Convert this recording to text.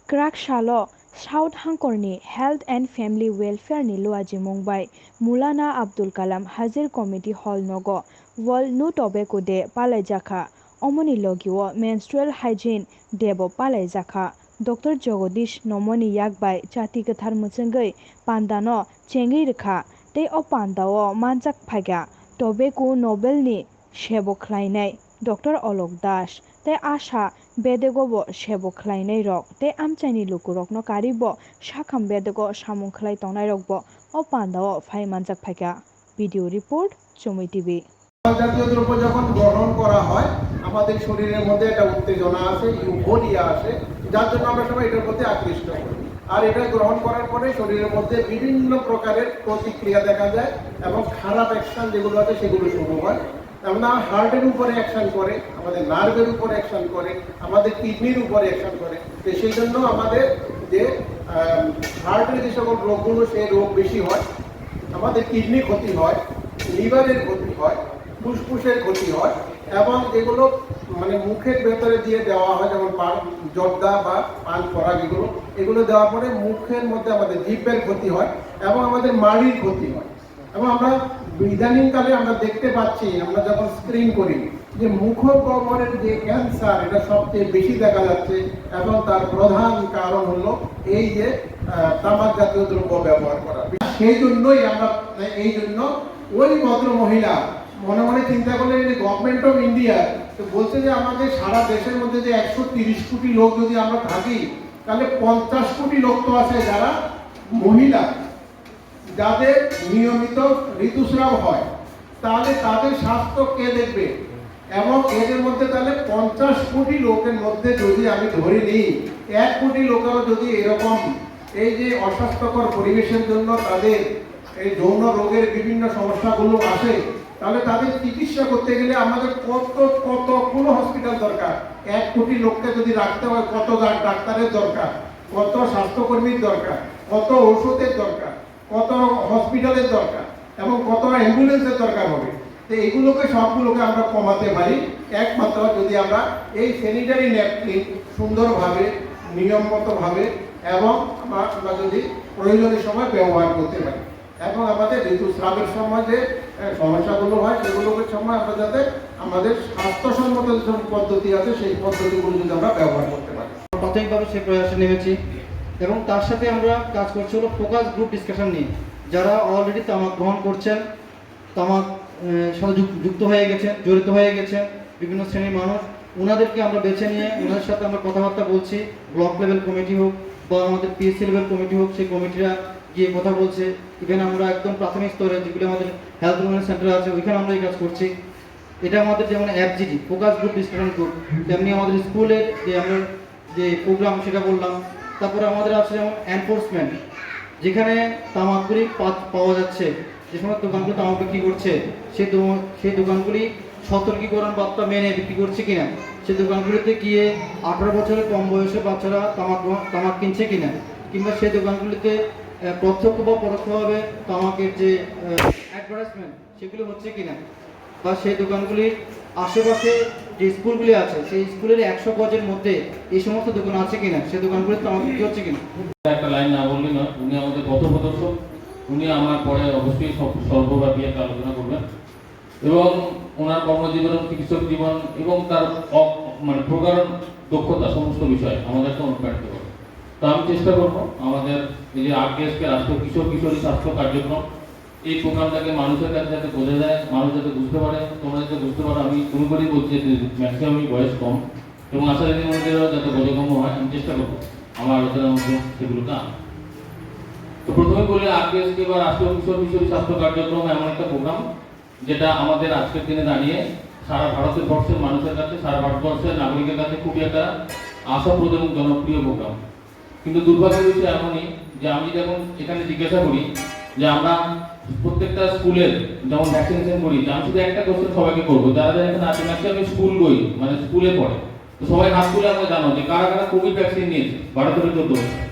Krak Shalo, South Hangkhorni Health and Family Welfare ni Luwaija Mungbai, Mulana Abdul Kalam Hazir Committee Hall Nogo, World No Tobacco Day Palaijakha, Omoni Logiwo Menstrual Hygiene Debo Palaijakha, Dr. Jagodish Nomoni Yakbai Chati Kathar Muchengai, Pandano Chengi Rekha, Te O Pandao Manjak Phaga, Tobacco Nobel ni Shebo Klainai, Dr. Olok Das, Te Asha Bedegobo Shebo Klainai Rok, Te Amchani Lukurok no Karibo, Shakam Bedego Shamung Klai Tonai Rokbo, O Pandao Phai Manjak Phaga. Video report, Chumi TV. জাতীয় দ্রব্য যখন গ্রহণ করা হয় আমাদের শরীরের মধ্যে একটা উত্তেজনা আসে, ইউফোরিয়া আসে, যার জন্য আমরা সবাই এটার প্রতি আকৃষ্ট হই। আর এটা গ্রহণ করার পরে শরীরের মধ্যে বিভিন্ন প্রকারের প্রতিক্রিয়া দেখা যায় এবং খারাপ অ্যাকশন যেগুলো আছে সেগুলো শুরু হয়। আমরা হার্টের উপরে অ্যাকশন করে, আমাদের নার্ভের উপরে অ্যাকশন করে, আমাদের কিডনির উপরে অ্যাকশন করে। তো সেই জন্য আমাদের যে হার্টের যে সকল রোগগুলো সেই রোগ বেশি হয়, আমাদের কিডনি ক্ষতি হয়, লিভারের ক্ষতি হয়, ফুসফুসের ক্ষতি হয় এবং যেগুলো মানে মুখের ভেতরে দিয়ে দেওয়া হয় যেমন জর্দা বা পান করা এগুলো দেওয়ার পরে মুখের মধ্যে আমাদের জিভের ক্ষতি হয় এবং আমাদের মাড়ির ক্ষতি হয়। এবং আমরা ইদানিংকালে আমরা দেখতে পাচ্ছি, আমরা যখন স্ক্রিন করি যে মুখগহ্বরের যে ক্যান্সার এটা সবচেয়ে বেশি দেখা যাচ্ছে এবং তার প্রধান কারণ হলো এই যে তামাক জাতীয় দ্রব্য ব্যবহার করা। সেই জন্যই আমরা এই জন্য ওই ভদ্র মহিলা মনে মনে চিন্তা করলেন যে গভর্নমেন্ট অফ ইন্ডিয়া বলছে যে আমাদের সারা দেশের মধ্যে যে 130 কোটি লোক যদি আমরা থাকি তাহলে 50 কোটি লোক তো আছে যারা মহিলা, যাদের নিয়মিত ঋতুস্রাব হয়, তাহলে তাদের স্বাস্থ্য কে দেখবে? এবং এদের মধ্যে তাহলে 50 কোটি লোকের মধ্যে যদি আমি ধরে নিই 1 কোটি লোকেরও যদি এরকম এই যে অস্বাস্থ্যকর পরিবেশের জন্য তাদের এই যৌন রোগের বিভিন্ন সমস্যাগুলো আসে, তাহলে তাদের চিকিৎসা করতে গেলে আমাদের কতগুলো হসপিটাল দরকার। 1 কোটি লোককে যদি রাখতে হয় কত ডাক্তারের দরকার, কত স্বাস্থ্যকর্মীর দরকার, কত ঔষধের দরকার, কত হসপিটালের দরকার এবং কত অ্যাম্বুলেন্সের দরকার হবে। তো এইগুলোকে সবগুলোকে আমরা কমাতে পারি একমাত্র যদি আমরা এই স্যানিটারি ন্যাপকিন সুন্দরভাবে নিয়মগতভাবে এবং আমরা যদি প্রয়োজনীয় সময় ব্যবহার করতে পারি এবং আমাদের ঋতুস্রাবের সময় যে সমস্যাগুলো হয় সেগুলোর সময় আমরা যাতে আমাদের স্বাস্থ্যসম্মত যে পদ্ধতি আছে সেই পদ্ধতিগুলো যদি আমরা ব্যবহার করতে পারি। প্রাথমিকভাবে সেই প্রয়াসে নেমেছি এবং তার সাথে আমরা কাজ করছি হলো ফোকাস গ্রুপ ডিসকাশন নিয়ে। যারা অলরেডি তামাক গ্রহণ করছেন, তামাক সাথে যুক্ত হয়ে গেছেন, জড়িত হয়ে গেছেন বিভিন্ন শ্রেণীর মানুষ, ওনাদেরকে আমরা বেছে নিয়ে ওনাদের সাথে আমরা কথাবার্তা বলছি। ব্লক লেভেল কমিটি হোক বা আমাদের পিএসসি লেভেল কমিটি হোক, সেই কমিটিরা গিয়ে কথা বলছে। ইভেন আমরা একদম প্রাথমিক স্তরে যেগুলো আমাদের হেলথ ওয়েলনেস সেন্টার আছে ওইখানে আমরা এই কাজ করছি। এটা আমাদের যেমন FGD focus group discussion group, তেমনি আমাদের স্কুলের যে আমরা যে প্রোগ্রাম সেটা বললাম। তারপরে আমাদের আছে যেমন এনফোর্সমেন্ট, যেখানে তামাকগুলি পাওয়া যাচ্ছে, যে সমস্ত দোকানগুলো তামাক বিক্রি করছে সেই দোকানগুলি সতর্কীকরণ বার্তা মেনে বিক্রি করছে কিনা, সেই দোকানগুলিতে গিয়ে 18 বছরের কম বয়সের বাচ্চারা তামাক কিনছে কিনা, কিংবা সেই দোকানগুলিতে প্রত্যক্ষ বা পরোক্ষভাবে তামাকের যে অ্যাডভার্টাইজমেন্ট সেগুলো হচ্ছে কিনা, বা সেই দোকানগুলির আশেপাশে যে স্কুলগুলি আছে সেই স্কুলের 100 গজের মধ্যে এই সমস্ত দোকান আছে কিনা, সেই দোকানগুলিতে তামাক বিক্রি হচ্ছে কিনা। একটা লাইন না বললে না, উনি আমাদের পথপ্রদর্শক, উনি আমার পরে অবশ্যই সর্বব্যাপী একটা আলোচনা করবেন এবং ওনার কর্মজীবন, চিকিৎসক জীবন এবং তার মানে প্রকার দক্ষতা সমস্ত বিষয় আমাদেরকে অনুপ্রাণিত করে। তো আমি চেষ্টা করবো আমাদের এই যে আরকেএসকে রাষ্ট্রীয় কিশোরী স্বাস্থ্য কার্যক্রম, এই প্রোগ্রামটাকে মানুষের কাছে যাতে বোঝা যায়, মানুষ যাতে বুঝতে পারে, তোমরা যাতে বুঝতে পারো। আমি তুমি করেই বলছি যে ম্যাক্সিমামই বয়স কম এবং আশা রাখি মধ্যেও যাতে বোধগম্য হয়, আমি চেষ্টা করবো আমার আলোচনার মধ্যে সেগুলোকে আনা। তো প্রথমে বলি আরকেএসকে বা রাষ্ট্রীয় কিশোরী স্বাস্থ্য কার্যক্রম এমন একটা প্রোগ্রাম যেটা আমাদের আজকের দিনে দাঁড়িয়ে সারা ভারতবর্ষের মানুষের কাছে, সারা ভারতবর্ষের নাগরিকের কাছে খুবই একটা আশাপ্রদ এবং জনপ্রিয় প্রোগ্রাম। কিন্তু দুর্ভাগ্যের বিষয় এমনই যে আমি যখন এখানে জিজ্ঞাসা করি যে আমরা প্রত্যেকটা স্কুলের যেমন ভ্যাকসিনেশন করি, যে আমি শুধু একটা কোশ্চেন সবাইকে করবো, যারা যারা এখানে আছে ম্যাক্সিমাম স্কুল মানে স্কুলে পড়ে, তো সবাই হাত তুলে আমরা জানো যে কারা কারা কোভিড ভ্যাকসিন নিয়েছে 12 থেকে 14 বছর।